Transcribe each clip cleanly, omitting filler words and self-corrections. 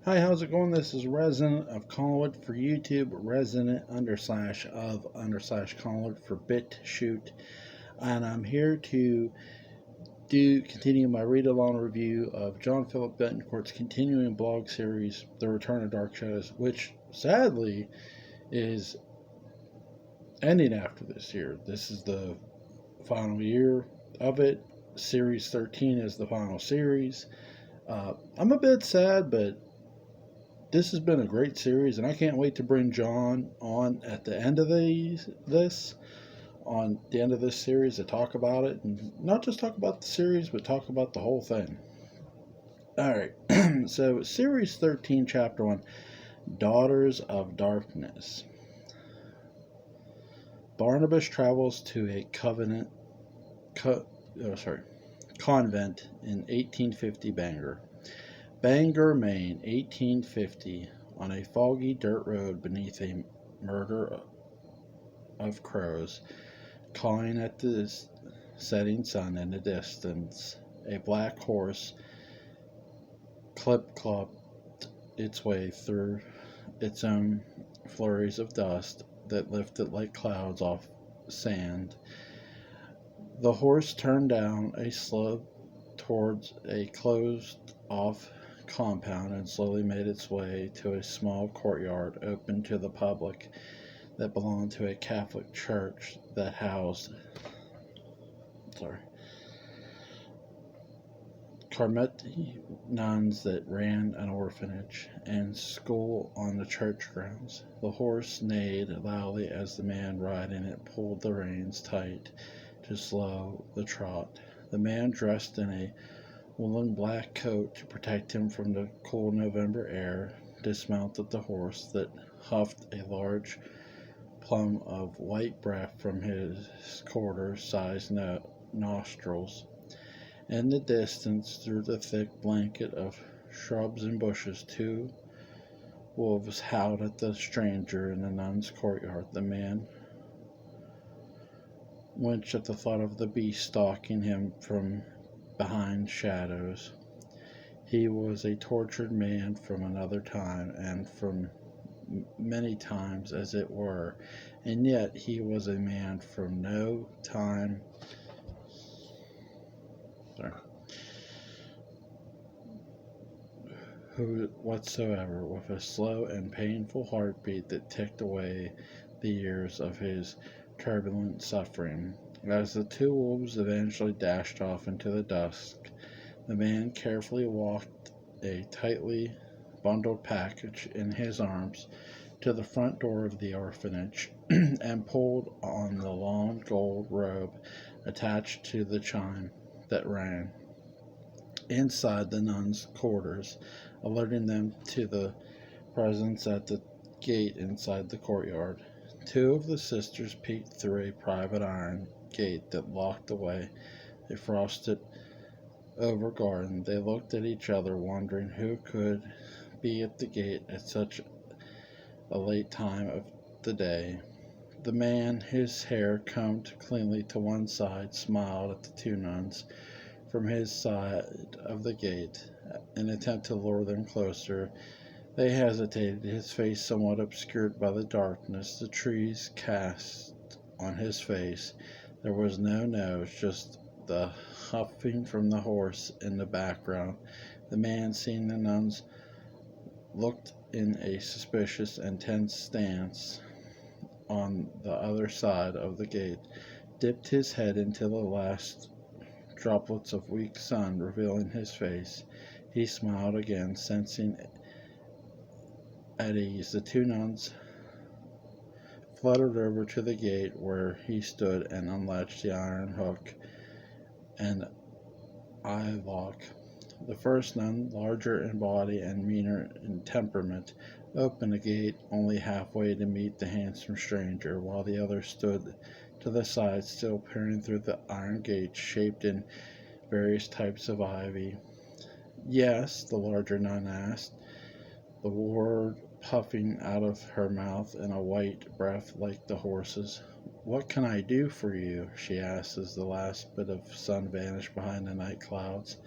Hi, how's it going? This is Resident of Collinwood for YouTube, Resident underslash of underslash Collinwood for BitShoot, and I'm here to continue my read along review of John Philip Betancourt's continuing blog series, The Return of Dark Shadows, which sadly is ending after this year. This is the final year of it. Series 13 is the final series. I'm a bit sad, but this has been a great series, and I can't wait to bring John on at the end of on the end of this series to talk about it, and not just talk about the series, but talk about the whole thing. All right, so Series 13, Chapter 1, Daughters of Darkness. Barnabas travels to a convent in 1850 Bangor, Maine, 1850. On a foggy dirt road beneath a murder of crows, cawing at the setting sun in the distance, a black horse clip-clopped its way through its own flurries of dust that lifted like clouds off sand. The horse turned down a slope towards a closed-off compound and slowly made its way to a small courtyard open to the public that belonged to a Catholic church that housed Carmelite nuns that ran an orphanage and school on the church grounds. The horse neighed loudly as the man riding it pulled the reins tight to slow the trot. The man, dressed in a woolen black coat to protect him from the cool November air, dismounted the horse that huffed a large plume of white breath from his quarter-sized nostrils. In the distance, through the thick blanket of shrubs and bushes, two wolves howled at the stranger in the nun's courtyard. The man winced at the thought of the beast stalking him from behind shadows. He was a tortured man from another time, and from many times as it were, and yet he was a man from no time who whatsoever, with a slow and painful heartbeat that ticked away the years of his turbulent suffering. As the two wolves eventually dashed off into the dusk, the man carefully walked a tightly bundled package in his arms to the front door of the orphanage and pulled on the long gold robe attached to the chime that rang inside the nuns' quarters, alerting them to the presence at the gate inside the courtyard. Two of the sisters peeked through a private iron gate that locked away a frosted over garden. They looked at each other, wondering who could be at the gate at such a late time of the day. The man, his hair combed cleanly to one side, smiled at the two nuns from his side of the gate. In an attempt to lure them closer, they hesitated, his face somewhat obscured by the darkness the trees cast on his face. There was no nose, just the huffing from the horse in the background. The man, seeing the nuns, looked in a suspicious and tense stance on the other side of the gate, dipped his head into the last droplets of weak sun revealing his face. He smiled again, sensing at ease. The two nuns fluttered over to the gate where he stood and unlatched the iron hook and eye lock. The first nun, larger in body and meaner in temperament, opened the gate only halfway to meet the handsome stranger, while the other stood to the side, still peering through the iron gate shaped in various types of ivy. "Yes?" the larger nun asked, the word puffing out of her mouth in a white breath like the horse's. "What can I do for you?" she asked as the last bit of sun vanished behind the night clouds.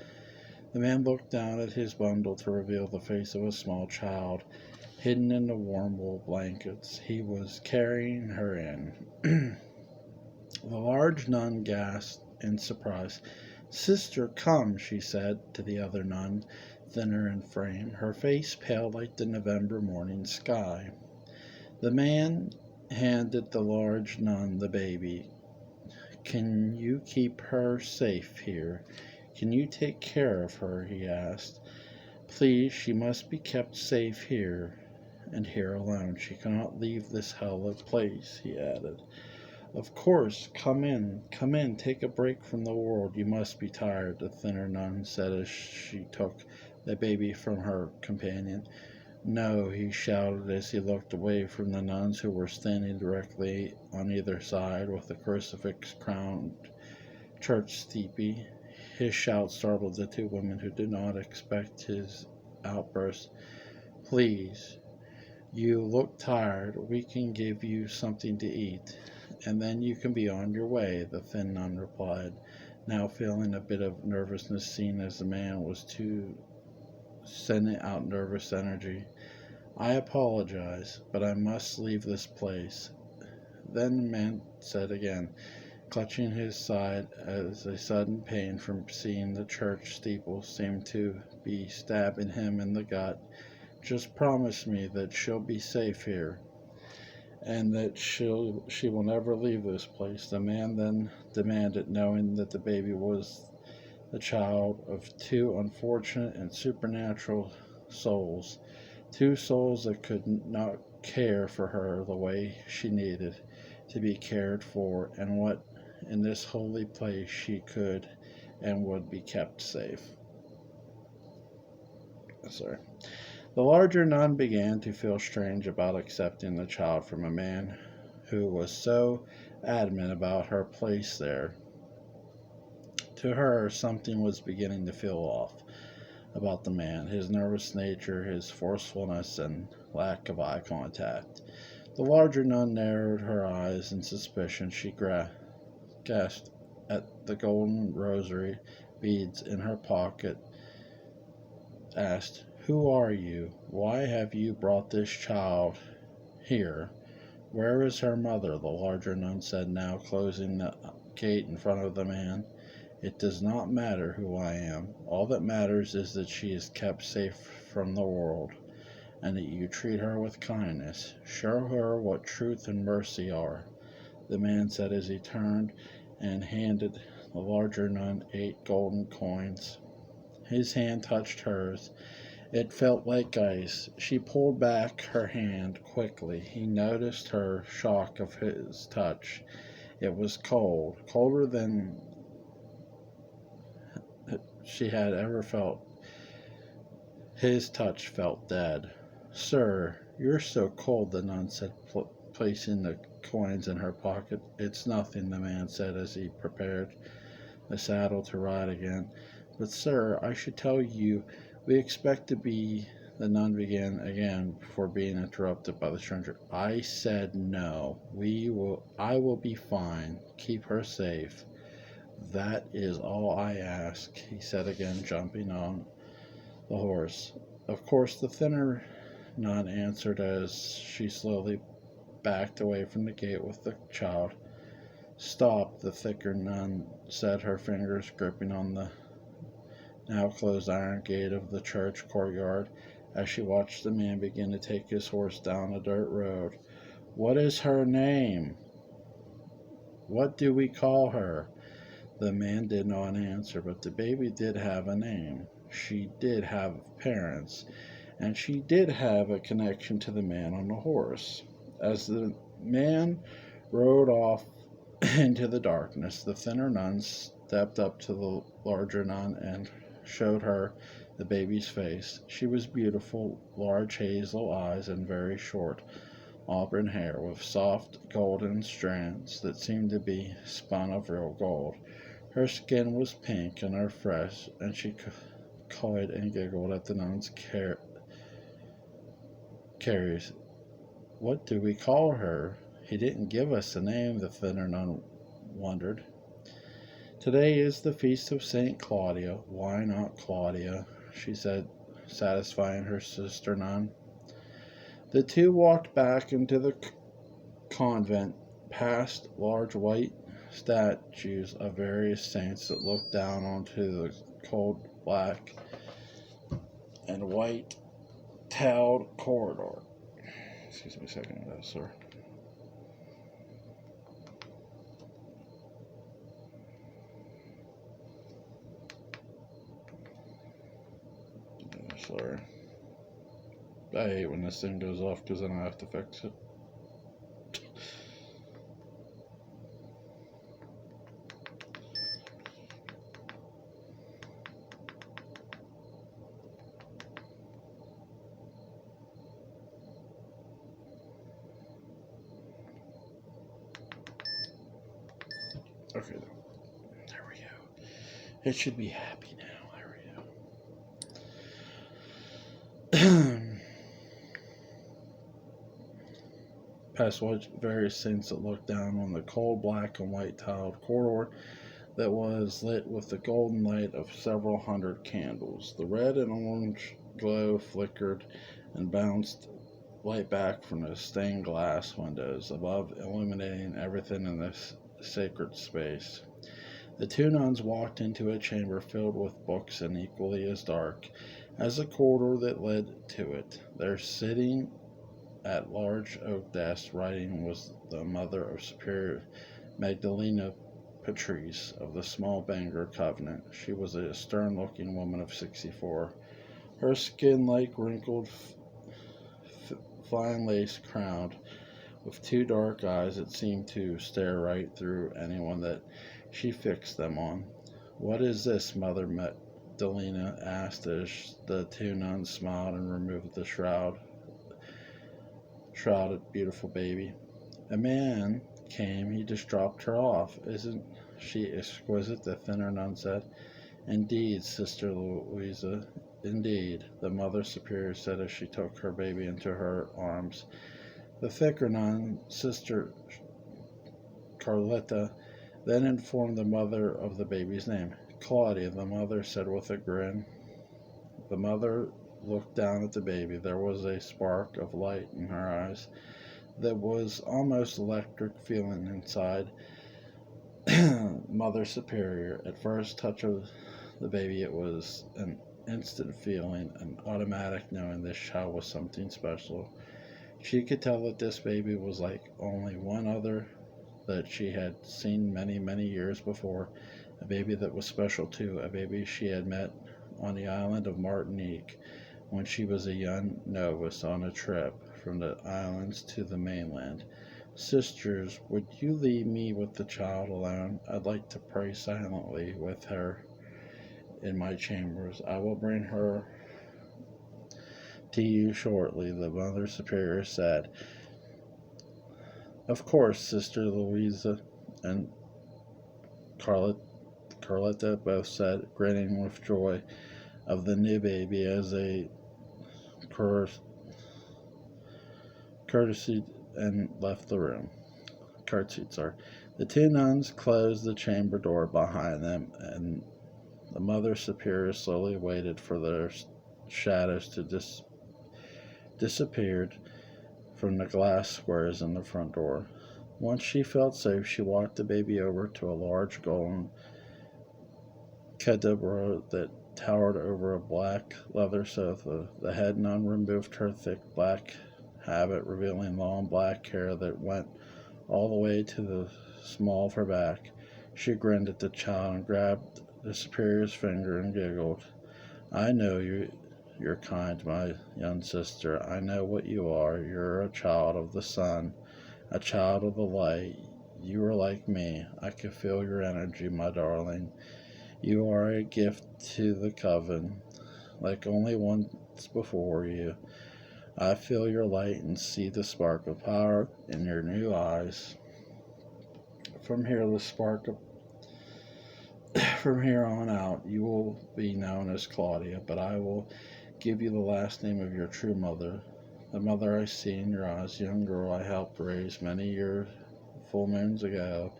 The man looked down at his bundle to reveal the face of a small child, hidden in the warm wool blankets. He was carrying her in. The large nun gasped in surprise. "Sister, come," she said to the other nun, thinner in frame, her face pale like the November morning sky. The man handed the large nun the baby. "Can you keep her safe here? Can you take care of her?" he asked. "Please, she must be kept safe here, and here alone. She cannot leave this hallowed place," he added. "Of course, come in, take a break from the world. You must be tired," the thinner nun said as she took the baby from her companion. "No," he shouted as he looked away from the nuns who were standing directly on either side with the crucifix-crowned church steeple. His shout startled the two women who did not expect his outburst. "Please, you look tired. We can give you something to eat, and then you can be on your way," the thin nun replied, now feeling a bit of nervousness, seeing as the man was sending out nervous energy. "I apologize, but I must leave this place." Then the man said again, clutching his side as a sudden pain from seeing the church steeple seemed to be stabbing him in the gut, "Just promise me that she'll be safe here, and that she will never leave this place." The man then demanded, knowing that the baby was the child of two unfortunate and supernatural souls. Two souls that could not care for her the way she needed to be cared for, and what in this holy place she could and would be kept safe. Sorry. The larger nun began to feel strange about accepting the child from a man who was so adamant about her place there. To her, something was beginning to feel off about the man, his nervous nature, his forcefulness, and lack of eye contact. The larger nun narrowed her eyes in suspicion. She gasped at the golden rosary beads in her pocket, asked, "Who are you? Why have you brought this child here? Where is her mother?" The larger nun said, now closing the gate in front of the man. "It does not matter who I am. All that matters is that she is kept safe from the world, and that you treat her with kindness. Show her what truth and mercy are," the man said as he turned and handed the larger nun 8 golden coins. His hand touched hers. It felt like ice. She pulled back her hand quickly. He noticed her shock of his touch. It was cold, colder than she had ever felt. His touch felt dead. "Sir, you're so cold," the nun said, placing the coins in her pocket. "It's nothing," the man said as he prepared the saddle to ride again. "But, sir, I should tell you, we expect to be—" The nun began again before being interrupted by the stranger. "I said no. I will be fine. Keep her safe. That is all I ask," he said again, jumping on the horse. Of course, the thinner nun answered as she slowly backed away from the gate with the child. "Stop," the thicker nun said, her fingers gripping on the now closed iron gate of the church courtyard as she watched the man begin to take his horse down a dirt road. "What is her name? What do we call her?" The man did not answer, but the baby did have a name. She did have parents, and she did have a connection to the man on the horse. As the man rode off into the darkness, the thinner nun stepped up to the larger nun and showed her the baby's face. She was beautiful, large hazel eyes and very short auburn hair with soft golden strands that seemed to be spun of real gold. Her skin was pink and her fresh, and she cawed and giggled at the nun's carries. "What do we call her? He didn't give us a name," the thinner nun wondered. Today is the feast of Saint Claudia. Why not Claudia? She said, satisfying her sister nun. The two walked back into the convent, past large white statues of various saints that looked down onto the cold black and white tiled corridor. Excuse me a second, sir. Sorry. I hate when this thing goes off because then I have to fix it. Okay, there we go. It should be happy now. There we go. Past various saints that looked down on the cold black and white tiled corridor that was lit with the golden light of several hundred candles. The red and orange glow flickered and bounced light back from the stained glass windows above, illuminating everything in this sacred space. The two nuns walked into a chamber filled with books and equally as dark as the corridor that led to it. There, sitting at large oak desk, writing, was the mother of Superior Magdalena Patrice of the Small Bangor Convent. She was a stern-looking woman of 64. Her skin like wrinkled, fine lace crowned with two dark eyes that seemed to stare right through anyone that she fixed them on. "What is this?" Mother Magdalena asked as the two nuns smiled and removed the shrouded beautiful baby. "A man came, he just dropped her off. Isn't she exquisite?" the thinner nun said. "Indeed, Sister Louisa, indeed," the Mother Superior said as she took her baby into her arms. The thicker nun, Sister Carlotta, then informed the mother of the baby's name. "Claudia," the mother said with a grin. The mother looked down at the baby. There was a spark of light in her eyes that was almost electric feeling inside Mother Superior. At first touch of the baby, it was an instant feeling, an automatic knowing this child was something special. She could tell that this baby was like only one other that she had seen many, many years before, a baby that was special too, a baby she had met on the island of Martinique when she was a young novice on a trip from the islands to the mainland. "Sisters, would you leave me with the child alone? I'd like to pray silently with her in my chambers. I will bring her to you shortly," the Mother Superior said. "Of course," Sister Louisa and Carlotta both said, grinning with joy of the new baby as they courtesied and left the room. The two nuns closed the chamber door behind them, and the Mother Superior slowly waited for their shadows to disappear from the glass squares in the front door. Once she felt safe, she walked the baby over to a large golden candelabra that towered over a black leather sofa. The head nun removed her thick black habit, revealing long black hair that went all the way to the small of her back. She grinned at the child and grabbed the Superior's finger and giggled. "I know you're kind, my young sister. I know what you are. You're a child of the sun, a child of the light. You are like me. I can feel your energy, my darling. You are a gift to the coven, like only once before you. I feel your light and see the spark of power in your new eyes. From here on out, you will be known as Claudia, but I will give you the last name of your true mother, the mother I see in your eyes, young girl I helped raise many years, full moons ago.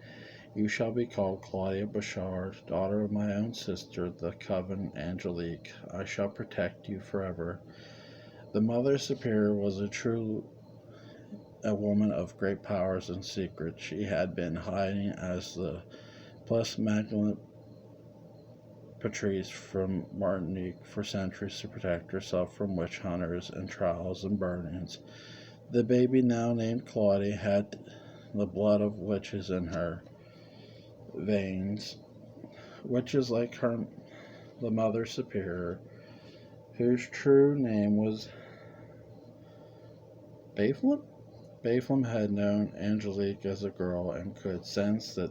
You shall be called Claudia Bouchard, daughter of my own sister, the Coven Angelique. I shall protect you forever. The Mother Superior was a woman of great powers and secrets. She had been hiding as the plus Magdalene Patrice from Martinique for centuries to protect herself from witch hunters and trials and burnings. The baby, now named Claudia, had the blood of witches in her veins. Witches like her, the Mother Superior, whose true name was Bethlehem. Bethlehem had known Angelique as a girl and could sense that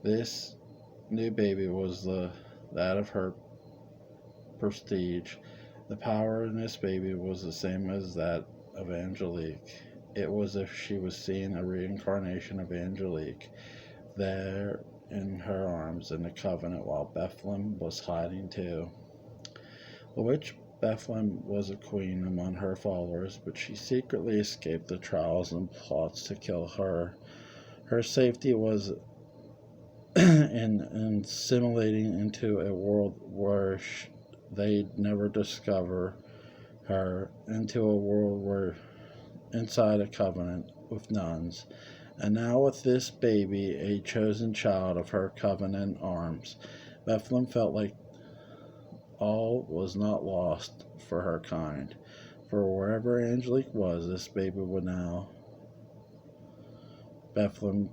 this new baby was that of her prestige. The power in this baby was the same as that of Angelique. It was as if she was seeing a reincarnation of Angelique there in her arms in the Covenant while Bethlehem was hiding too. The witch Bethlehem was a queen among her followers, but she secretly escaped the trials and plots to kill her. Her safety was in assimilating into a world where they'd never discover her, into a world where inside a covenant with nuns. And now with this baby, a chosen child of her covenant arms, Bethlehem felt like all was not lost for her kind. For wherever Angelique was, this baby would now Bethlehem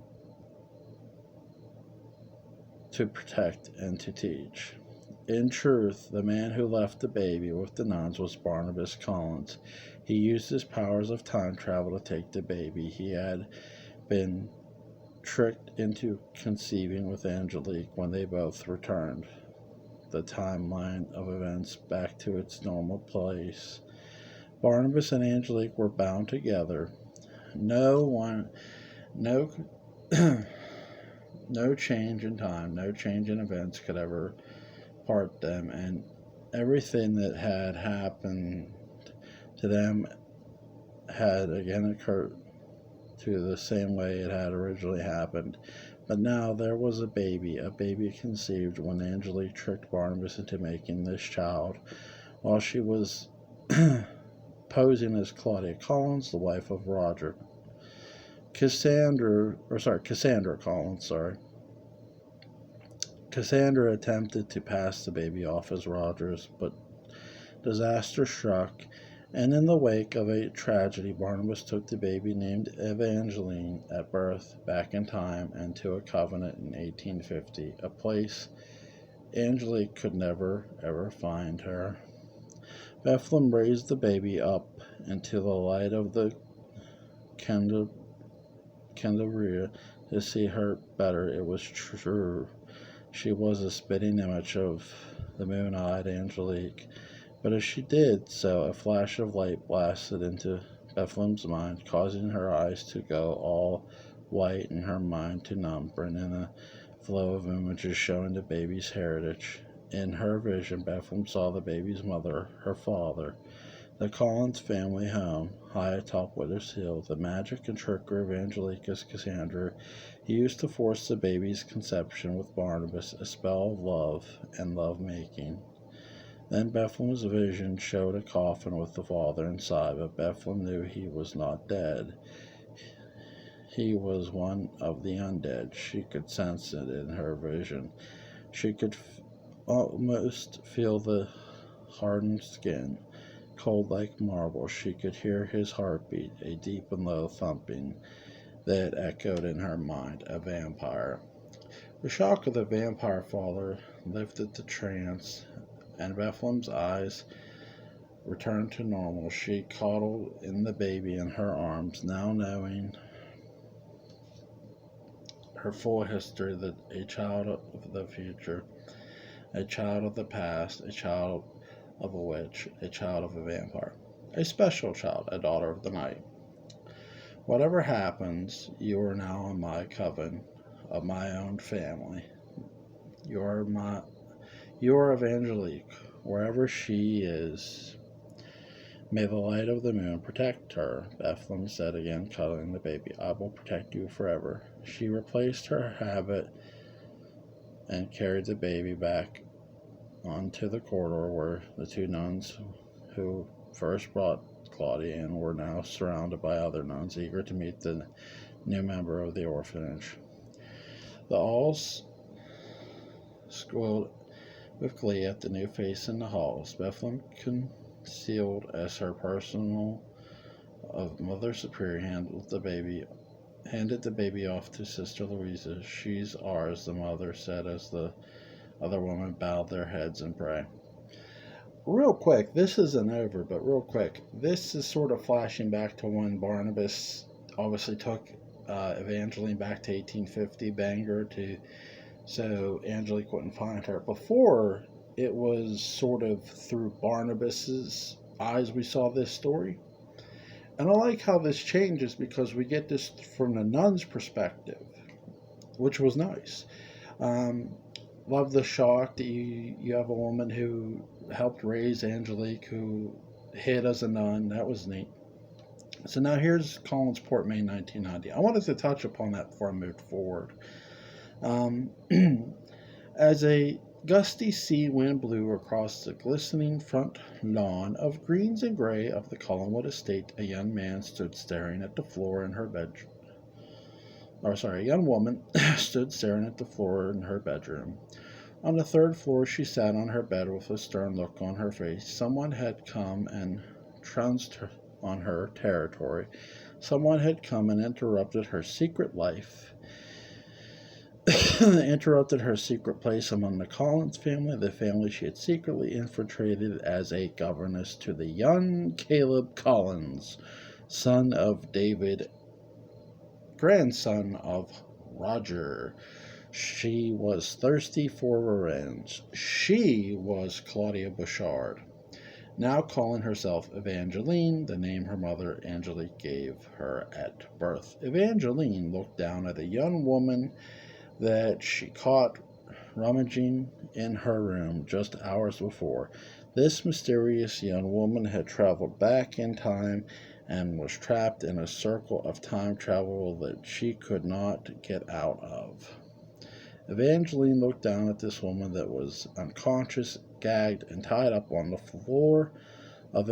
to protect and to teach. In truth, the man who left the baby with the nuns was Barnabas Collins. He used his powers of time travel to take the baby he had been tricked into conceiving with Angelique when they both returned the timeline of events back to its normal place. Barnabas and Angelique were bound together. No no change in time, no change in events could ever part them, and everything that had happened to them had again occurred to the same way it had originally happened. But now there was a baby conceived when Angelique tricked Barnabas into making this child, while she was posing as Claudia Collins, the wife of Roger. Cassandra Collins, Cassandra attempted to pass the baby off as Roger's, but disaster struck, and in the wake of a tragedy, Barnabas took the baby named Evangeline at birth back in time and to a covenant in 1850, a place Angelique could never ever find her. Bethlehem raised the baby up into the light of the Candelabra to see her better. It was true. She was a spitting image of the moon-eyed Angelique. But as she did so, a flash of light blasted into Bethlehem's mind, causing her eyes to go all white and her mind to numb, bringing a flow of images showing the baby's heritage. In her vision, Bethlehem saw the baby's mother, her father, the Collins family home, high atop Withers Hill. The magic and trickery of Angelique as Cassandra used to force the baby's conception with Barnabas, a spell of love and love-making. Then Bethlehem's vision showed a coffin with the father inside, but Bethlehem knew he was not dead. He was one of the undead. She could sense it in her vision. She could almost feel the hardened skin, cold like marble. She could hear his heartbeat, a deep and low thumping that echoed in her mind. A vampire. The shock of the vampire father lifted the trance, and Bethlehem's eyes returned to normal. She coddled in the baby in her arms, now knowing her full history, that a child of the future, a child of the past, a child of a witch, a child of a vampire, a special child, a daughter of the night. Whatever happens, you are now in my coven of my own family. You are of Angelique, wherever she is. May the light of the moon protect her, Bethlehem said again, cuddling the baby. I will protect you forever. She replaced her habit and carried the baby back onto the corridor where the two nuns who first brought Claudia in were now surrounded by other nuns eager to meet the new member of the orphanage. The Alls squealed with glee at the new face in the halls. Bethlehem concealed as her personal of Mother Superior handed the baby off to Sister Louisa. She's ours, the mother said as the other women bowed their heads in prayer. Real quick, this isn't over, but real quick, this is sort of flashing back to when Barnabas obviously took Evangeline back to 1850, Bangor, so Angelique wouldn't find her. Before, it was sort of through Barnabas's eyes we saw this story. And I like how this changes because we get this from the nun's perspective, which was nice. Love the shock that you have a woman who helped raise Angelique, who hid as a nun. That was neat. So now here's Collinsport, May 1990. I wanted to touch upon that before I moved forward. As a gusty sea wind blew across the glistening front lawn of greens and gray of the Collinwood estate, a young man stood staring at the floor in her bedroom. A young woman stood staring at the floor in her bedroom. On the third floor, she sat on her bed with a stern look on her face. Someone had come and trounced on her territory. Someone had come and interrupted her secret life. Interrupted her secret place among the Collins family, the family she had secretly infiltrated as a governess to the young Caleb Collins, son of David, grandson of Roger. She was thirsty for revenge. She was Claudia Bouchard, now calling herself Evangeline, the name her mother Angelique gave her at birth. Evangeline looked down at a young woman that she caught rummaging in her room just hours before. This mysterious young woman had traveled back in time and was trapped in a circle of time travel that she could not get out of. Evangeline looked down at this woman that was unconscious, gagged, and tied up on the floor of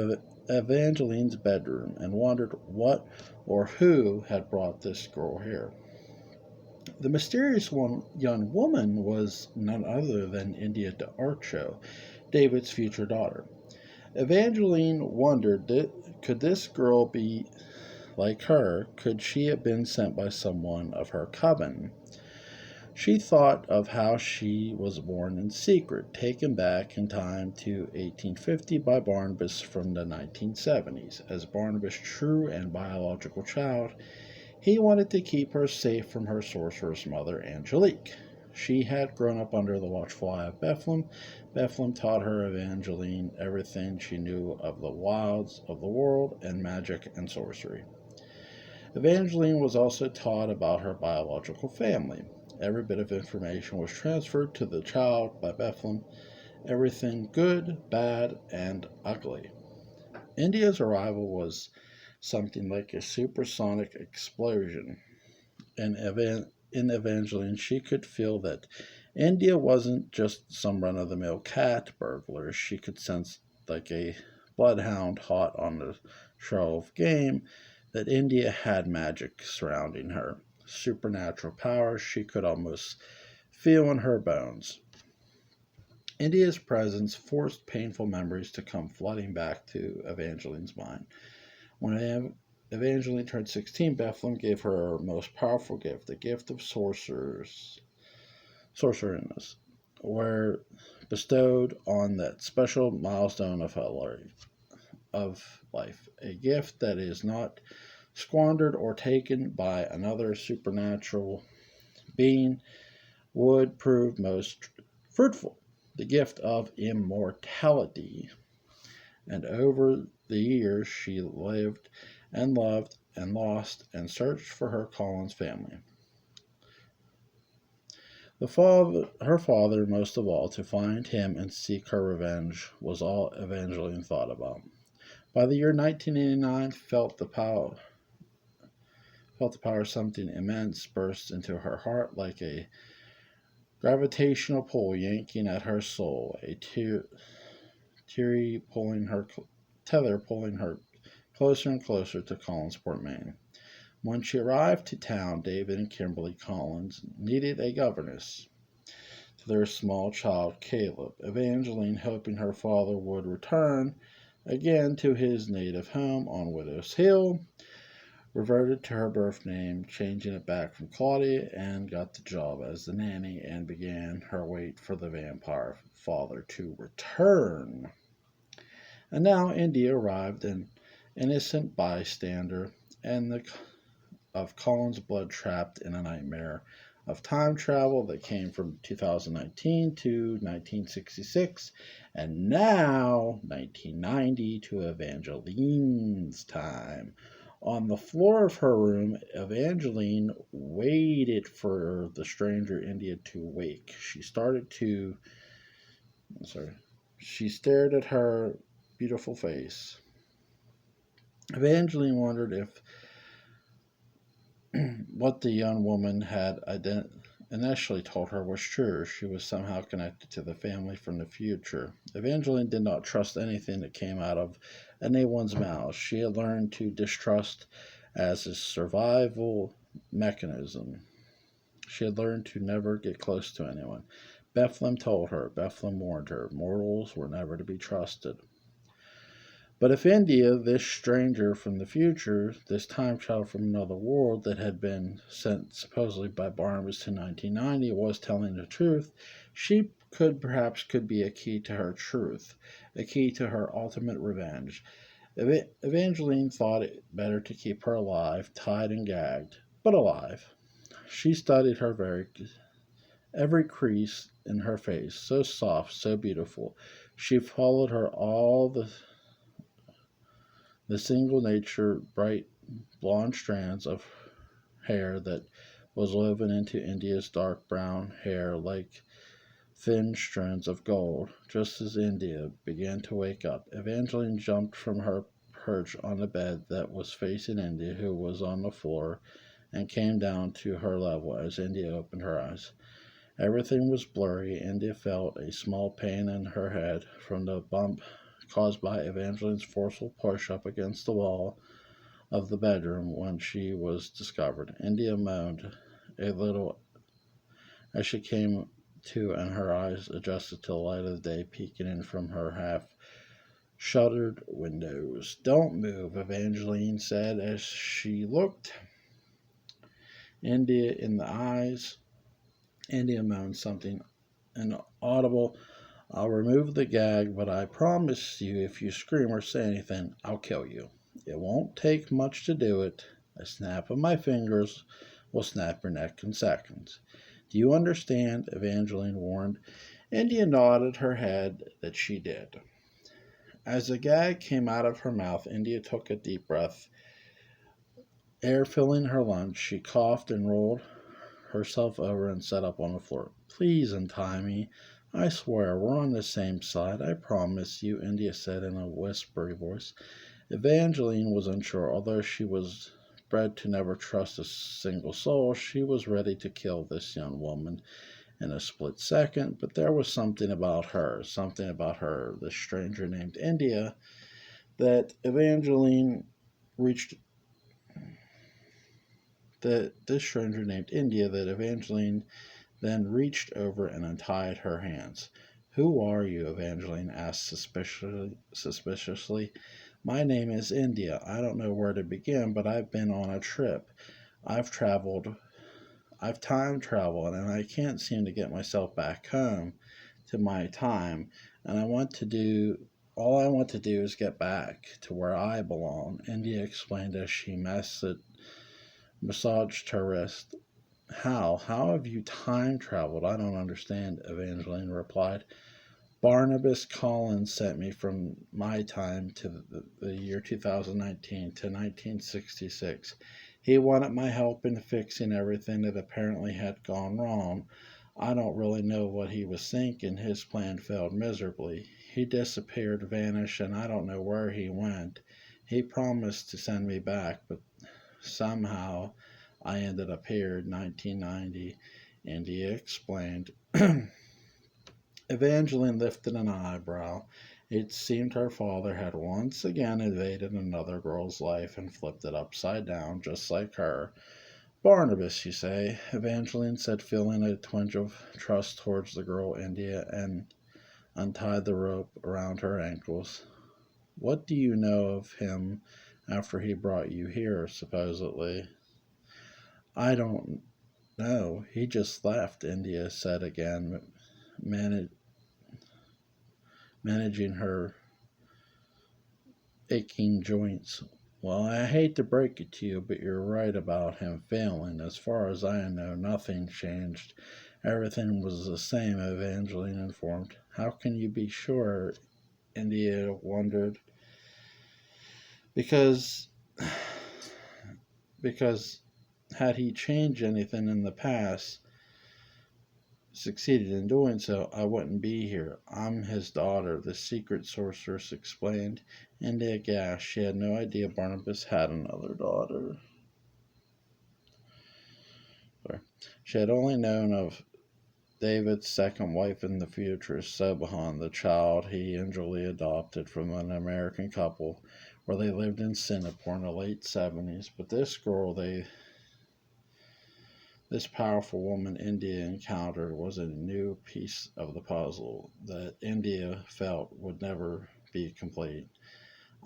Evangeline's bedroom and wondered what or who had brought this girl here. The mysterious young woman was none other than India d'Archo, David's future daughter. Evangeline wondered, could this girl be like her? Could she have been sent by someone of her coven? She thought of how she was born in secret, taken back in time to 1850 by Barnabas from the 1970s. As Barnabas' true and biological child, he wanted to keep her safe from her sorceress mother, Angelique. She had grown up under the watchful eye of Bethlehem. Bethlehem taught her Evangeline everything she knew of the wilds of the world and magic and sorcery. Evangeline was also taught about her biological family. Every bit of information was transferred to the child by Bethlehem, everything good, bad, and ugly. India's arrival was something like a supersonic explosion. In Evangeline, she could feel that India wasn't just some run-of-the-mill cat burglar. She could sense, like a bloodhound hot on the trail of game, that India had magic surrounding her, supernatural powers she could almost feel in her bones. India's presence forced painful memories to come flooding back to Evangeline's mind. When Evangeline turned 16, Bethlehem gave her her most powerful gift, the gift of sorceress, were bestowed on that special milestone of life, a gift that is not squandered or taken by another supernatural being would prove most fruitful, the gift of immortality. And over the years she lived and loved and lost and searched for her Collins family. Her father, most of all, to find him and seek her revenge was all Evangeline thought about. By the year 1989, felt the power of something immense burst into her heart like a gravitational pull yanking at her soul, a teary pulling her tether pulling her closer and closer to Collinsport, Maine. When she arrived to town, David and Kimberly Collins needed a governess to their small child, Caleb. Evangeline, hoping her father would return again to his native home on Widow's Hill, reverted to her birth name, changing it back from Claudia, and got the job as the nanny and began her wait for the vampire father to return. And now India arrived, an innocent bystander, and of Colin's blood trapped in a nightmare of time travel that came from 2019 to 1966, and now 1990 to Evangeline's time. On the floor of her room, Evangeline waited for the stranger India to wake. She stared at her beautiful face. Evangeline wondered if what the young woman had initially told her was true. She was somehow connected to the family from the future. Evangeline did not trust anything that came out of anyone's mouth. She had learned to distrust as a survival mechanism. She had learned to never get close to anyone. Bethlehem warned her, mortals were never to be trusted. But if India, this stranger from the future, this time child from another world that had been sent supposedly by Barnabas to 1990, was telling the truth, she could be a key to her truth, a key to her ultimate revenge. Evangeline thought it better to keep her alive, tied and gagged, but alive. She studied her every crease in her face, so soft, so beautiful. She followed her all the single nature, bright blonde strands of hair that was woven into India's dark brown hair like thin strands of gold. Just as India began to wake up, Evangeline jumped from her perch on the bed that was facing India, who was on the floor, and came down to her level as India opened her eyes. Everything was blurry. India felt a small pain in her head from the bump caused by Evangeline's forceful push up against the wall of the bedroom when she was discovered. India moaned a little as she came to, and her eyes adjusted to the light of the day peeking in from her half-shuttered windows. "Don't move," Evangeline said as she looked India in the eyes. India moaned something inaudible. "I'll remove the gag, but I promise you if you scream or say anything, I'll kill you. It won't take much to do it. A snap of my fingers will snap your neck in seconds. Do you understand?" Evangeline warned. India nodded her head that she did. As the gag came out of her mouth, India took a deep breath, air filling her lungs. She coughed and rolled herself over and sat up on the floor. "Please untie me. I swear we're on the same side. I promise you," India said in a whispery voice. Evangeline was unsure. Although she was bred to never trust a single soul, she was ready to kill this young woman in a split second. But there was something about her, this stranger named India, that Evangeline reached then reached over and untied her hands. "Who are you?" Evangeline asked suspiciously. "My name is India. I don't know where to begin, but I've been on a trip. I've time traveled, and I can't seem to get myself back home to my time, and all I want to do is get back to where I belong," India explained as she massaged her wrist. How have you time traveled? I don't understand," Evangeline replied. "Barnabas Collins sent me from my time to the year 2019 to 1966. He wanted my help in fixing everything that apparently had gone wrong. I don't really know what he was thinking. His plan failed miserably. He disappeared, vanished, and I don't know where he went. He promised to send me back, but somehow I ended up here in 1990, and he explained. Evangeline lifted an eyebrow. It seemed her father had once again invaded another girl's life and flipped it upside down, just like her. Barnabas, you say? Evangeline said, feeling a twinge of trust towards the girl India, and untied the rope around her ankles. What do you know of him after he brought you here, supposedly? I don't know. He just left, India said again, managing her aching joints. Well, I hate to break it to you, but you're right about him failing. As far as I know, nothing changed. Everything was the same, Evangeline informed. How can you be sure? India wondered. Because had he changed anything in the past, succeeded in doing so, I wouldn't be here. I'm his daughter, the secret sorceress explained. India gasped. She had no idea Barnabas had another daughter. She had only known of David's second wife in the future, Sobahan, the child he and Julie adopted from an American couple where they lived in Singapore in the late 70s. But this girl this powerful woman India encountered was a new piece of the puzzle that India felt would never be complete.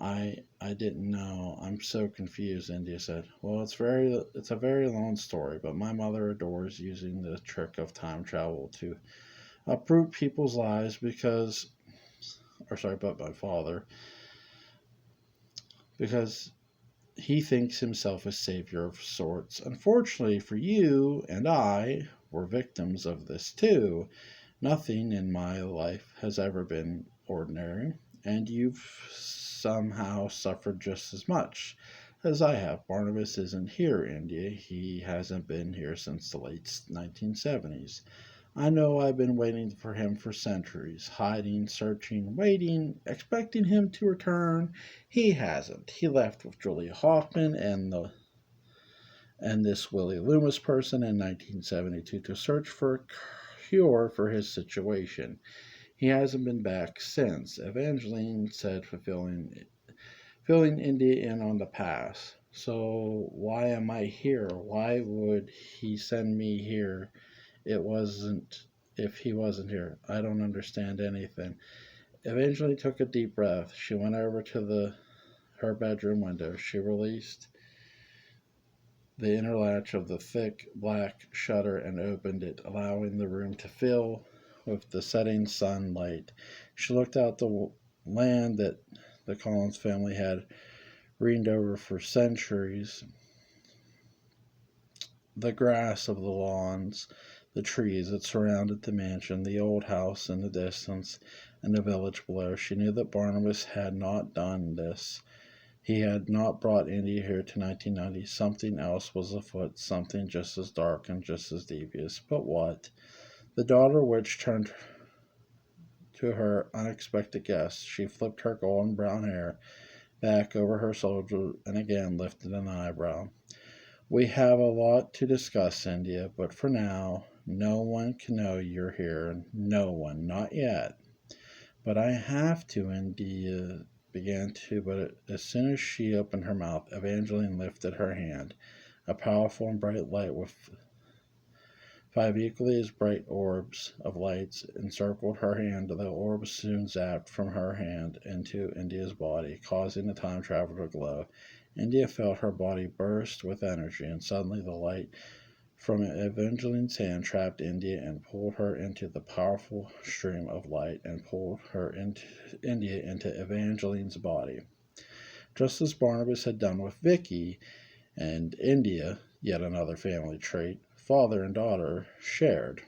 I didn't know. I'm so confused, India said. Well, it's a very long story, but my mother adores using the trick of time travel to uproot people's lives but my father, because he thinks himself a savior of sorts. Unfortunately for you and I, were victims of this too. Nothing in my life has ever been ordinary, and you've somehow suffered just as much as I have. Barnabas isn't here, India. He hasn't been here since the late 1970s. I know I've been waiting for him for centuries, hiding, searching, waiting, expecting him to return. He hasn't. He left with Julia Hoffman and this Willie Loomis person in 1972 to search for a cure for his situation. He hasn't been back since, Evangeline said, filling India in on the past. So why am I here? Why would he send me here? It wasn't if he wasn't here. I don't understand anything. Eventually took a deep breath. She went over to her bedroom window. She released the inner latch of the thick black shutter and opened it, allowing the room to fill with the setting sunlight. She looked out the land that the Collins family had reigned over for centuries. The grass of the lawns, the trees that surrounded the mansion, the old house in the distance, and the village below. She knew that Barnabas had not done this. He had not brought India here to 1990. Something else was afoot, something just as dark and just as devious. But what? The daughter witch turned to her unexpected guest. She flipped her golden brown hair back over her shoulder and again lifted an eyebrow. We have a lot to discuss, India, but for now, no one can know you're here. No one, not yet. But I have to, India began to, but as soon as she opened her mouth, Evangeline lifted her hand. A powerful and bright light with 5 equally as bright orbs of lights encircled her hand. The orbs soon zapped from her hand into India's body, causing the time traveler to glow. India felt her body burst with energy, and suddenly the light from Evangeline's hand trapped India and pulled her into the powerful stream of light and pulled India into Evangeline's body. Just as Barnabas had done with Vicky and India, yet another family trait, father and daughter shared.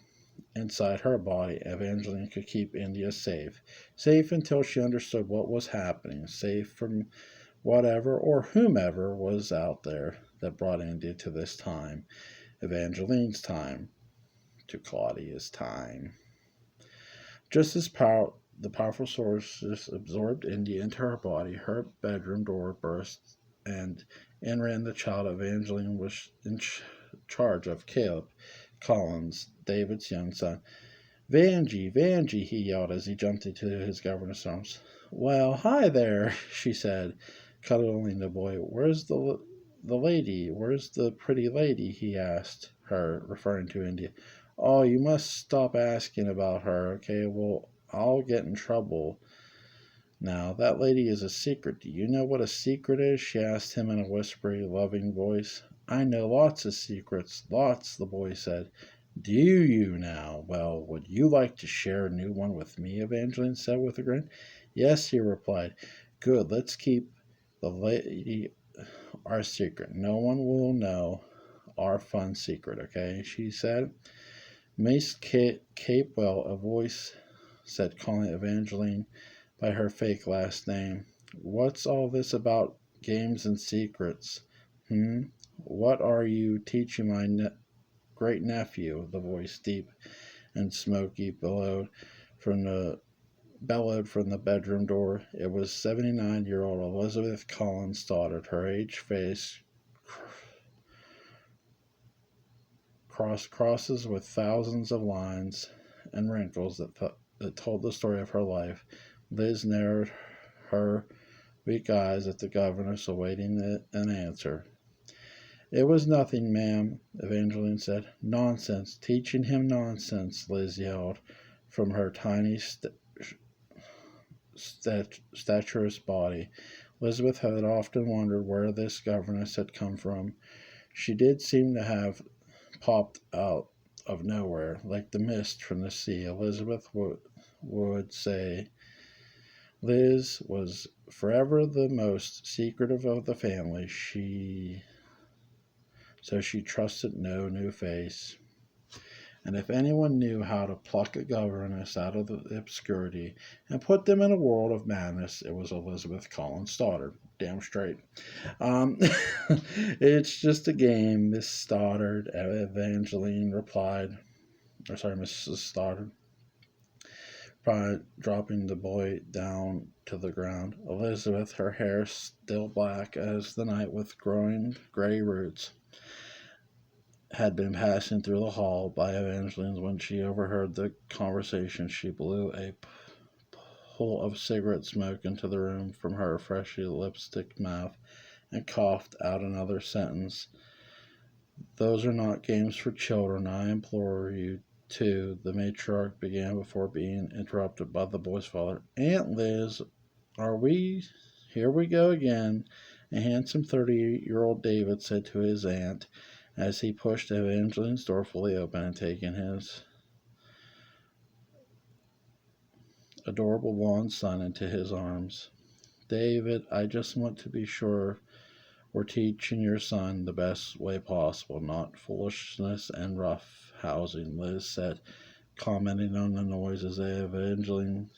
Inside her body, Evangeline could keep India safe until she understood what was happening, safe from whatever or whomever was out there that brought India to this time, Evangeline's time, to Claudia's time. Just as the powerful sources absorbed India into her body, her bedroom door burst, and in ran the child. Evangeline was in charge of Caleb Collins, David's young son. Vanjie, Vanjie, he yelled as he jumped into his governess' arms. Well, hi there, she said, cuddling the boy. Where's the lady? Where's the pretty lady? He asked her, referring to India. Oh, you must stop asking about her, okay? Well, I'll get in trouble. Now, that lady is a secret. Do you know what a secret is? She asked him in a whispery, loving voice. I know lots of secrets, lots, the boy said. Do you now? Well, would you like to share a new one with me? Evangeline said with a grin. Yes, he replied. Good, let's keep the lady our secret. No one will know our fun secret, okay? She said. Miss Capewell, a voice said, calling Evangeline by her fake last name. What's all this about games and secrets? What are you teaching my great nephew? The voice, deep and smoky, bellowed from the bedroom door. It was 79-year-old Elizabeth Collins' Stoddard. Her aged face crosses with thousands of lines and wrinkles that told the story of her life. Liz narrowed her weak eyes at the governess, awaiting an answer. It was nothing, ma'am, Evangeline said. Nonsense. Teaching him nonsense, Liz yelled from her tiny, statuesque body. Elizabeth had often wondered where this governess had come from. She did seem to have popped out of nowhere, like the mist from the sea. Elizabeth would say Liz was forever the most secretive of the family. So she trusted no new face. And if anyone knew how to pluck a governess out of the obscurity and put them in a world of madness, it was Elizabeth Collins Stoddard. Damn straight. It's just a game, Miss Stoddard, Evangeline replied. Mrs. Stoddard, dropping the boy down to the ground. Elizabeth, her hair still black as the night with growing gray roots, had been passing through the hall by Evangeline's when she overheard the conversation. She blew a pull of cigarette smoke into the room from her freshly lipstick mouth and coughed out another sentence. Those are not games for children, I implore you to, the matriarch began before being interrupted by the boy's father. Aunt Liz, here we go again, a handsome 30-year-old David said to his aunt, as he pushed Evangeline's door fully open and taken his adorable blonde son into his arms. David, I just want to be sure we're teaching your son the best way possible, not foolishness and rough housing, Liz said, commenting on the noise as Evangeline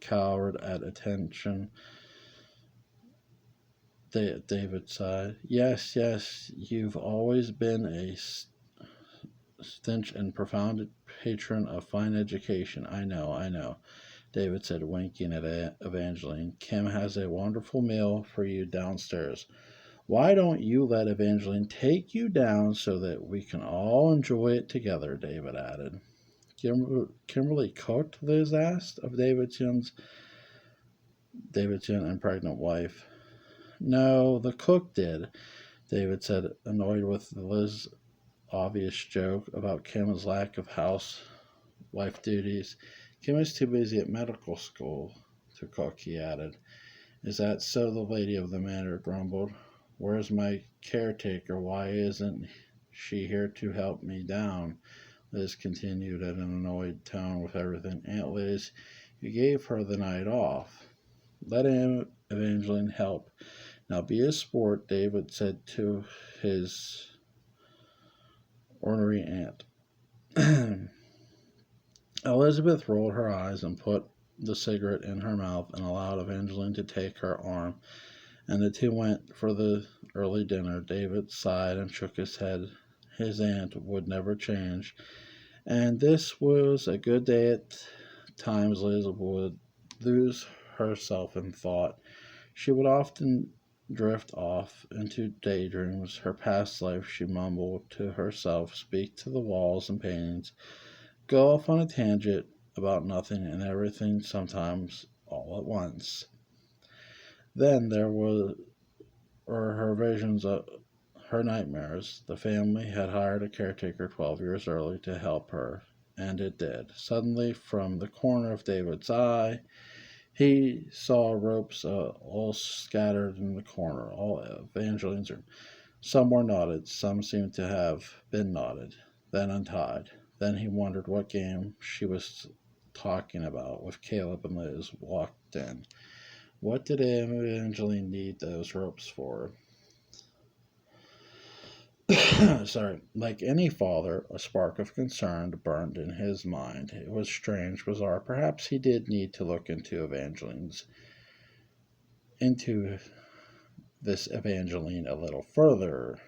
cowered at attention. David sighed. Yes, you've always been a stench and profound patron of fine education. I know, David said, winking at Evangeline. Kim has a wonderful meal for you downstairs. Why don't you let Evangeline take you down so that we can all enjoy it together, David added. Kimberly cooked, Liz asked of David's young and pregnant wife. No, the cook did, David said, annoyed with Liz's obvious joke about Kim's lack of housewife duties. Kim is too busy at medical school to cook, he added. Is that so? The lady of the manor grumbled. Where's my caretaker? Why isn't she here to help me down? Liz continued in an annoyed tone with everything. Aunt Liz, you gave her the night off. Let Evangeline help. Now be a sport, David said to his ornery aunt. Elizabeth rolled her eyes and put the cigarette in her mouth and allowed Evangeline to take her arm, and the two went for the early dinner. David sighed and shook his head. His aunt would never change, and this was a good day at times Liz would lose herself in thought. She would often drift off into daydreams. Her past life, she mumbled to herself, speak to the walls and paintings, go off on a tangent about nothing and everything, sometimes all at once. Then there were her visions of her nightmares. The family had hired a caretaker 12 years early to help her, and it did. Suddenly, from the corner of David's eye, he saw ropes all scattered in the corner, all Evangeline's room. Some were knotted, some seemed to have been knotted, then untied. Then he wondered what game she was talking about with Caleb and Liz walked in. What did Evangeline need those ropes for? Sorry. Like any father, a spark of concern burned in his mind. It was strange, bizarre. Perhaps he did need to look into this Evangeline a little further.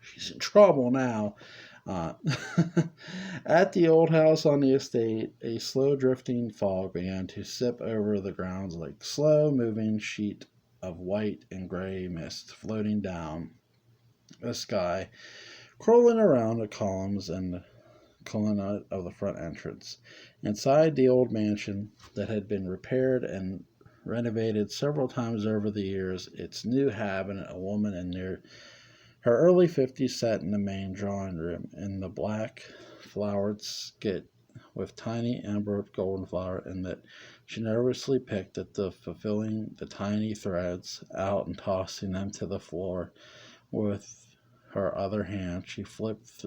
She's in trouble now. Uh, at the old house on the estate, a slow drifting fog began to sip over the grounds like slow moving sheet of white and gray mist floating down the sky, crawling around the columns and colonnade of the front entrance. Inside the old mansion that had been repaired and renovated several times over the years, its new inhabitant, a woman in her early 50s, sat in the main drawing room in the black flowered skit with tiny amber golden flower in it. She nervously picked at fulfilling the tiny threads out and tossing them to the floor. With her other hand, she flipped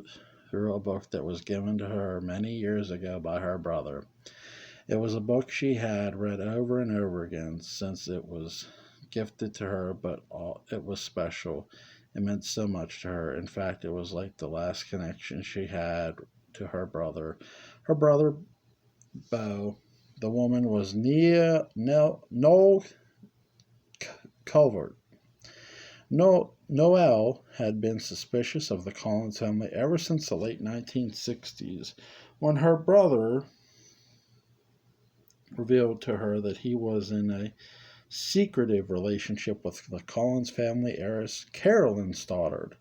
through a book that was given to her many years ago by her brother. It was a book she had read over and over again since it was gifted to her, but it was special. It meant so much to her. In fact, it was like the last connection she had to her brother. Her brother, Beau. The woman was Noel Culvert. Noel had been suspicious of the Collins family ever since the late 1960s, when her brother revealed to her that he was in a secretive relationship with the Collins family heiress Carolyn Stoddard.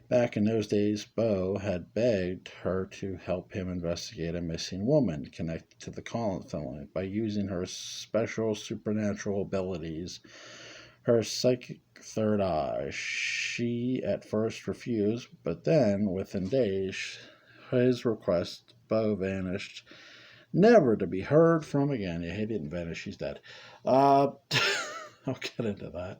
Back in those days, Beau had begged her to help him investigate a missing woman connected to the Collins family by using her special supernatural abilities, her psychic third eye. She at first refused, but then, within days, his request, Beau vanished, never to be heard from again. Yeah, he didn't vanish, he's dead. I'll get into that.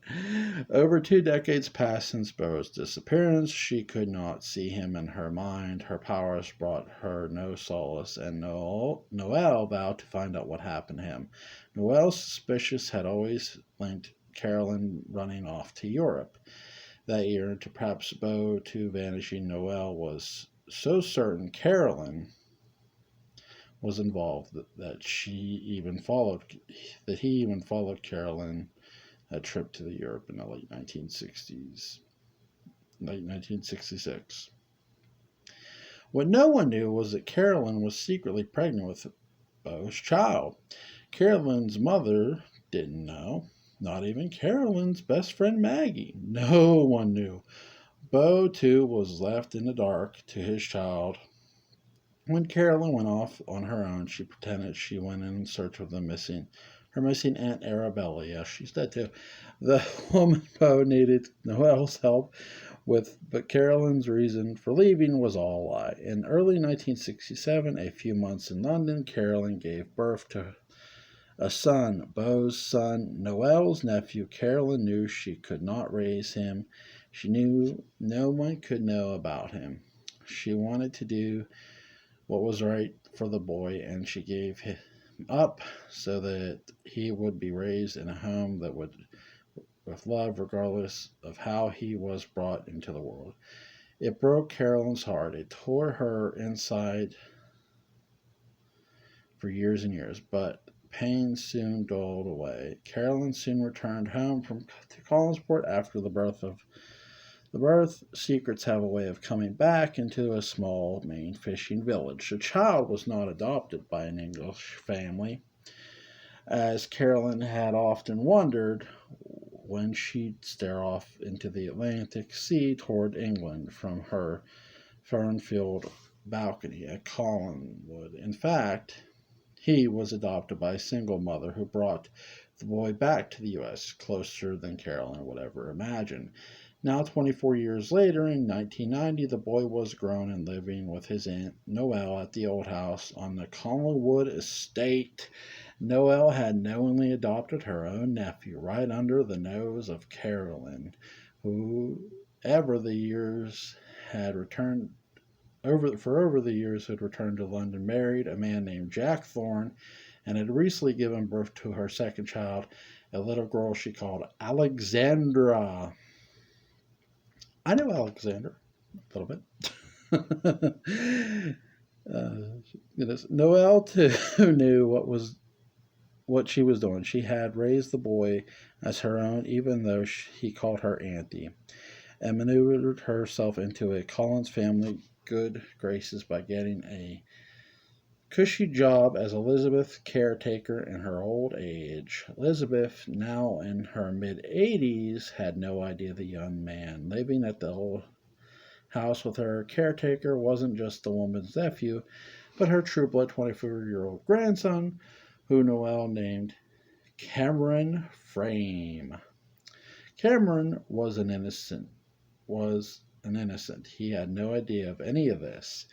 Over 2 decades passed since Beau's disappearance. She could not see him in her mind. Her powers brought her no solace, and Noel vowed to find out what happened to him. Noel's suspicious had always linked Carolyn running off to Europe that year, and to perhaps Beau to vanishing. Noel was so certain Carolyn was involved that he even followed Carolyn a trip to Europe in the late 1966. What no one knew was that Carolyn was secretly pregnant with Beau's child. Carolyn's mother didn't know. Not even Carolyn's best friend Maggie. No one knew. Beau, too, was left in the dark to his child. When Carolyn went off on her own, she pretended she went in search of her missing Aunt Arabella. Yes, she's dead too. The woman Beau needed Noel's help with, but Carolyn's reason for leaving was all a lie. In early 1967, a few months in London, Carolyn gave birth to a son, Beau's son, Noel's nephew. Carolyn knew she could not raise him. She knew no one could know about him. She wanted to do what was right for the boy, and she gave him up so that he would be raised in a home that would with love regardless of how he was brought into the world. It broke Carolyn's heart. It tore her inside for years and years, but pain soon dulled away. Carolyn soon returned home to Collinsport after the birth of The birth secrets have a way of coming back into a small Maine fishing village. The child was not adopted by an English family, as Carolyn had often wondered when she'd stare off into the Atlantic Sea toward England from her fern-filled balcony at Collinwood. In fact, he was adopted by a single mother who brought the boy back to the U.S. closer than Carolyn would ever imagine. Now, 24 years later, in 1990, the boy was grown and living with his Aunt Noelle at the old house on the Collinwood estate. Noelle had knowingly adopted her own nephew right under the nose of Carolyn, who over the years had returned to London, married a man named Jack Thorne, and had recently given birth to her second child, a little girl she called Alexandra. I know Alexander a little bit. Noelle too knew what she was doing. She had raised the boy as her own, even though he called her Auntie, and maneuvered herself into a Collins family good graces by getting a cushy job as Elizabeth's caretaker in her old age. Elizabeth, now in her mid-80s, had no idea the young man living at the old house with her caretaker wasn't just the woman's nephew, but her true-blood 24-year-old grandson, who Noelle named Cameron Frame. Cameron was an innocent. He had no idea of any of this.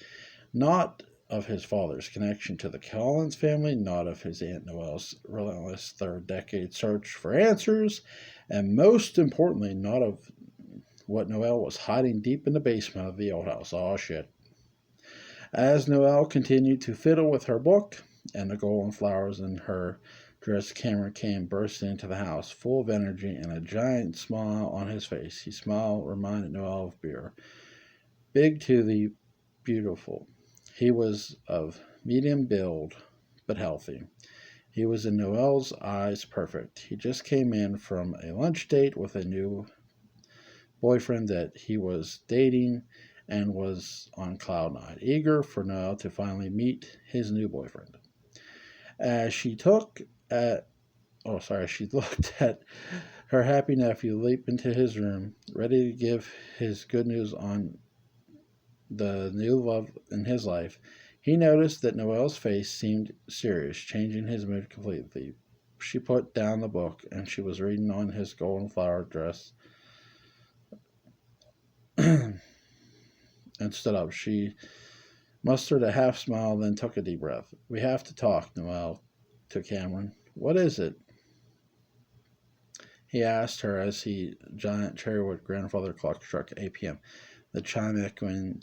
Not of his father's connection to the Collins family, not of his Aunt Noelle's relentless third-decade search for answers, and most importantly, not of what Noelle was hiding deep in the basement of the old house. Oh, shit. As Noelle continued to fiddle with her book and the golden flowers in her dress, Cameron came bursting into the house, full of energy and a giant smile on his face. His smile reminded Noelle of beer. Big to the beautiful. He was of medium build, but healthy. He was in Noelle's eyes perfect. He just came in from a lunch date with a new boyfriend that he was dating and was on cloud nine, eager for Noelle to finally meet his new boyfriend. As she looked at her happy nephew leap into his room, ready to give his good news on the new love in his life, he noticed that Noelle's face seemed serious, changing his mood completely. She put down the book, and she was reading on his golden flower dress and stood up. She mustered a half smile, then took a deep breath. "We have to talk," Noelle to Cameron. "What is it?" he asked her as the giant cherrywood grandfather clock struck 8 p.m., the chime echoing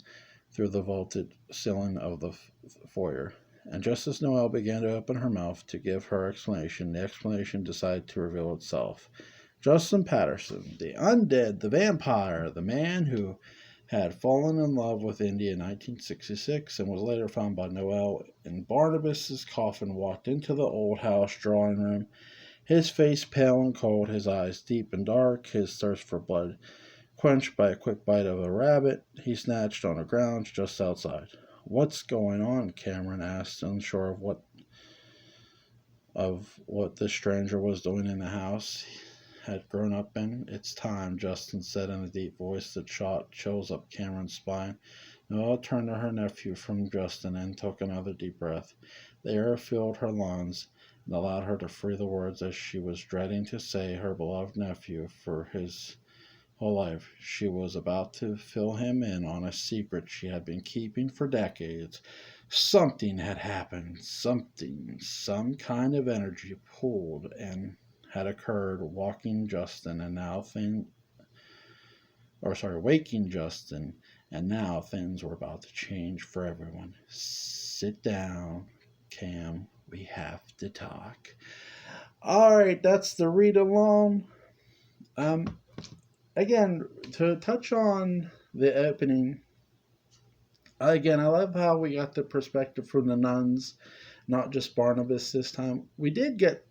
through the vaulted ceiling of the foyer. And just as Noelle began to open her mouth to give her explanation, the explanation decided to reveal itself. Justin Patterson, the undead, the vampire, the man who had fallen in love with Indy in 1966 and was later found by Noelle in Barnabas's coffin, walked into the old house drawing room, his face pale and cold, his eyes deep and dark, his thirst for blood quenched by a quick bite of a rabbit he snatched on the ground just outside. "What's going on?" Cameron asked, unsure of what this stranger was doing in the house had grown up in. "It's time," Justin said in a deep voice that shot chills up Cameron's spine. Noelle turned to her nephew from Justin and took another deep breath. The air filled her lungs and allowed her to free the words as she was dreading to say her beloved nephew for his whole life. She was about to fill him in on a secret she had been keeping for decades. Something had happened. Some kind of energy pulled and had occurred, waking Justin, and now things were about to change for everyone. "Sit down, Cam. We have to talk." All right, that's the read along. Again, to touch on the opening, again, I love how we got the perspective from the nuns, not just Barnabas this time. We did get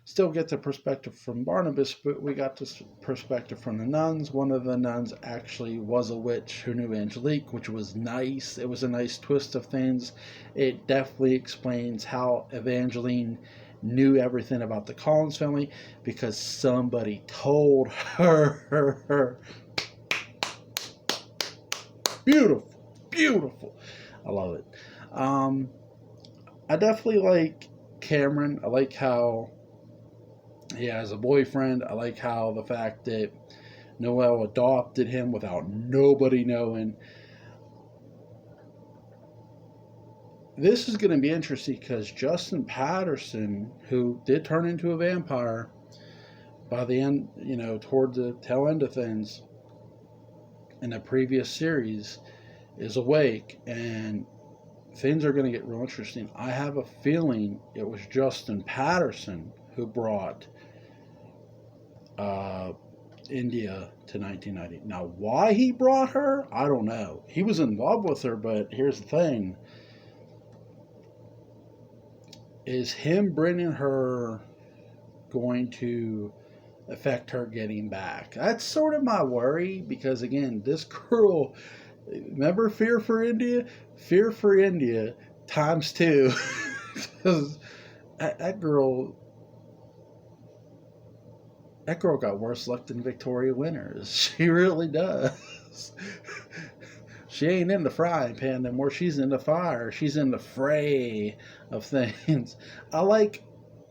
still get the perspective from Barnabas, but we got the perspective from the nuns. One of the nuns actually was a witch who knew Angelique, which was nice. It was a nice twist of things. It definitely explains how Evangeline knew everything about the Collins family because somebody told her. Beautiful, beautiful. I love it. I definitely like Cameron. I like how he has a boyfriend. I like how the fact that Noelle adopted him without nobody knowing. This is going to be interesting because Justin Patterson, who did turn into a vampire by the end, toward the tail end of things in the previous series, is awake, and things are going to get real interesting. I have a feeling it was Justin Patterson who brought India to 1990. Now, why he brought her, I don't know. He was in love with her, but here's the thing. Is him bringing her going to affect her getting back? That's sort of my worry because, again, this girl, remember Fear for India? Fear for India times 2. Because that girl got worse luck than Victoria Winters. She really does. She ain't in the frying pan anymore. She's in the fire. She's in the fray of things. I like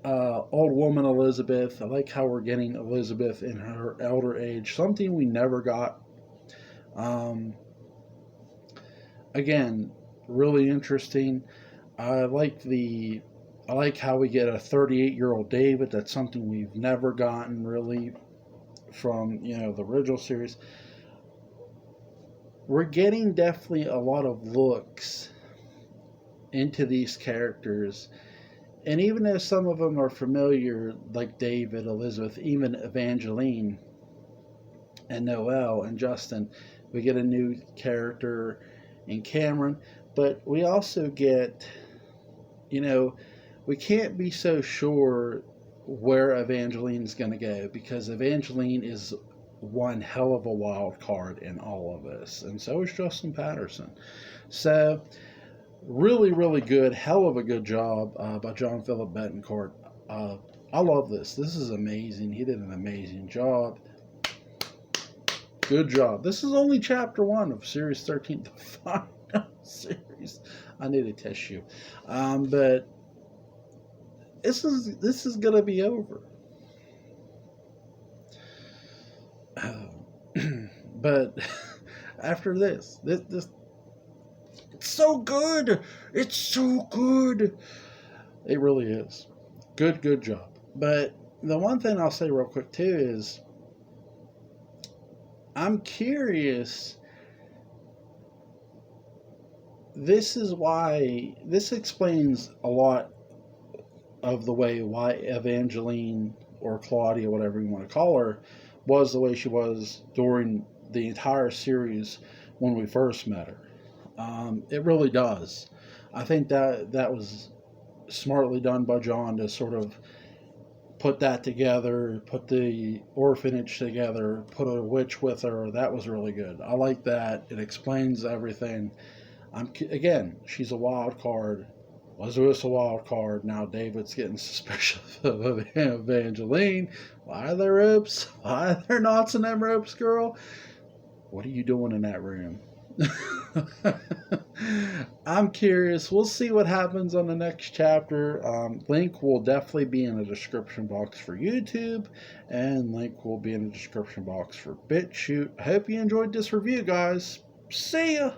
old woman Elizabeth. I like how we're getting Elizabeth in her elder age. Something we never got. Again, really interesting. I like how we get a 38-year-old David. That's something we've never gotten really from the original series. We're getting definitely a lot of looks into these characters, and even if some of them are familiar, like David, Elizabeth, even Evangeline and Noelle and Justin, we get a new character in Cameron, but we also get, we can't be so sure where Evangeline's going to go because Evangeline is one hell of a wild card in all of this, and so is Justin Patterson. So, really, really good, hell of a good job by John Philip Betancourt. I love this. This is amazing. He did an amazing job. Good job. This is only chapter 1 of Series 13, the final series. I need a tissue. But this is going to be over. But after this, it's so good. It's so good. It really is. Good job. But the one thing I'll say real quick too is I'm curious. This explains a lot of the way why Evangeline or Claudia, whatever you want to call her, was the way she was during the entire series when we first met her. It really does. I think that was smartly done by John to sort of put that together, put the orphanage together, put a witch with her. That was really good. I like that. It explains everything. Again, she's a wild card. Elizabeth's a wild card. Now David's getting suspicious of Evangeline. Why are there ropes? Why are there knots in them ropes, girl? What are you doing in that room? I'm curious. We'll see what happens on the next chapter. Link will definitely be in the description box for YouTube, and link will be in the description box for BitChute. I hope you enjoyed this review, guys. See ya!